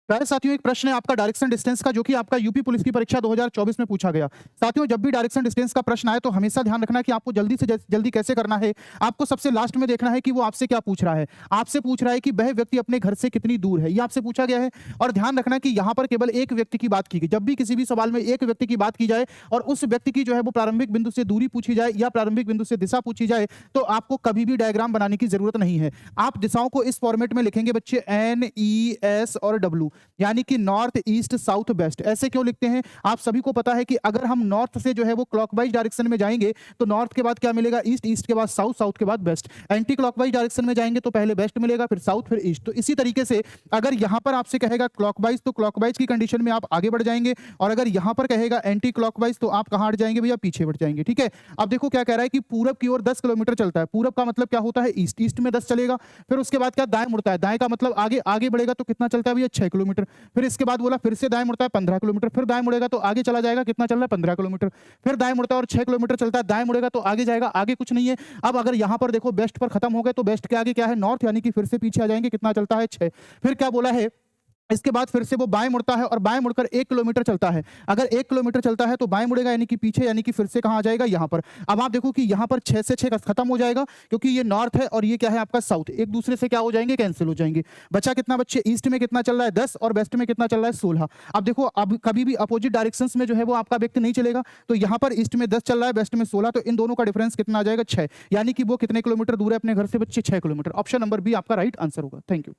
प्यारे साथियों, एक प्रश्न है आपका डायरेक्शन डिस्टेंस का, जो कि आपका यूपी पुलिस की परीक्षा 2024 में पूछा गया। साथियों, जब भी डायरेक्शन डिस्टेंस का प्रश्न आए तो हमेशा ध्यान रखना कि आपको जल्दी से जल्दी कैसे करना है। आपको सबसे लास्ट में देखना है कि वो आपसे क्या पूछ रहा है। आपसे पूछ रहा है कि वह व्यक्ति अपने घर से कितनी दूर है, ये आपसे पूछा गया है। और ध्यान रखना कि यहाँ पर केवल एक व्यक्ति की बात की गई। जब भी किसी भी सवाल में एक व्यक्ति की बात की जाए और उस व्यक्ति की जो है वो प्रारंभिक बिंदु से दूरी पूछी जाए या प्रारंभिक बिंदु से दिशा पूछी जाए, तो आपको कभी भी डायग्राम बनाने की जरूरत नहीं है। आप दिशाओं को इस फॉर्मेट में लिखेंगे बच्चे, एन, ई, एस और डब्ल्यू, यानी कि नॉर्थ, ईस्ट, साउथ, वेस्ट। ऐसे क्यों लिखते हैं? आप सभी को पता है कि अगर हम नॉर्थ से जो है वो क्लॉकवाइज डायरेक्शन में जाएंगे तो नॉर्थ के बाद क्या मिलेगा? ईस्ट, ईस्ट के बाद साउथ, साउथ के बाद वेस्ट। एंटी क्लॉकवाइज डायरेक्शन में जाएंगे तो पहले वेस्ट मिलेगा, फिर साउथ, फिर ईस्ट। तो इसी तरीके से अगर यहां पर आपसे कहेगा क्लॉकवाइज तो क्लॉकवाइज की कंडीशन में आप आगे बढ़ जाएंगे, और अगर यहां पर कहेगा एंटी क्लॉकवाइज तो आप कहां हट जाएंगे भैया? पीछे बढ़ जाएंगे। ठीक है, अब देखो क्या कह रहा है कि पूरब की ओर 10 किलोमीटर चलता है। पूरब का मतलब क्या होता है? ईस्ट। ईस्ट में 10 चलेगा, फिर उसके बाद क्या? दाएं मुड़ता है। दाएं का मतलब आगे आगे बढ़ेगा तो कितना चलता है भैया? 6 किलोमीटर। फिर इसके बाद बोला फिर से दाएं मुड़ता है 15 किलोमीटर। फिर दाएं मुड़ेगा तो आगे चला जाएगा, कितना चल रहा है? 15 किलोमीटर। फिर दाएं मुड़ता है और 6 किलोमीटर चलता है। दाएं मुड़ेगा तो आगे जाएगा, आगे कुछ नहीं है। अब अगर यहां पर देखो वेस्ट पर खत्म हो गए तो वेस्ट के आगे क्या है? नॉर्थ, यानी कि फिर से पीछे आ जाएंगे। कितना चलता है? 6। फिर क्या बोला है? इसके बाद फिर से वो बाएं मुड़ता है और बाएं मुड़कर 1 किलोमीटर चलता है। अगर 1 किलोमीटर चलता है तो बाएं मुड़ेगा, यानी कि पीछे, यानी कि फिर से कहां आ जाएगा? यहां पर। अब आप देखो कि यहां पर 6 से 6 खत्म हो जाएगा, क्योंकि ये नॉर्थ है और ये क्या है? आपका साउथ। एक दूसरे से क्या हो जाएंगे? कैंसिल हो जाएंगे। बचा कितना बच्चे? ईस्ट में कितना चल रहा है? 10, और वेस्ट में कितना चल रहा है? 16। अब देखो, अब कभी भी अपोजिट डायरेक्शंस में जो है वो आपका व्यक्ति नहीं चलेगा। तो यहां पर ईस्ट में 10 चल रहा है, वेस्ट में 16, तो इन दोनों का डिफरेंस कितना आ जाएगा? 6। यानी कि वो कितने किलोमीटर दूर है अपने घर से बच्चे? 6 किलोमीटर। ऑप्शन नंबर बी आपका राइट आंसर होगा। Thank you.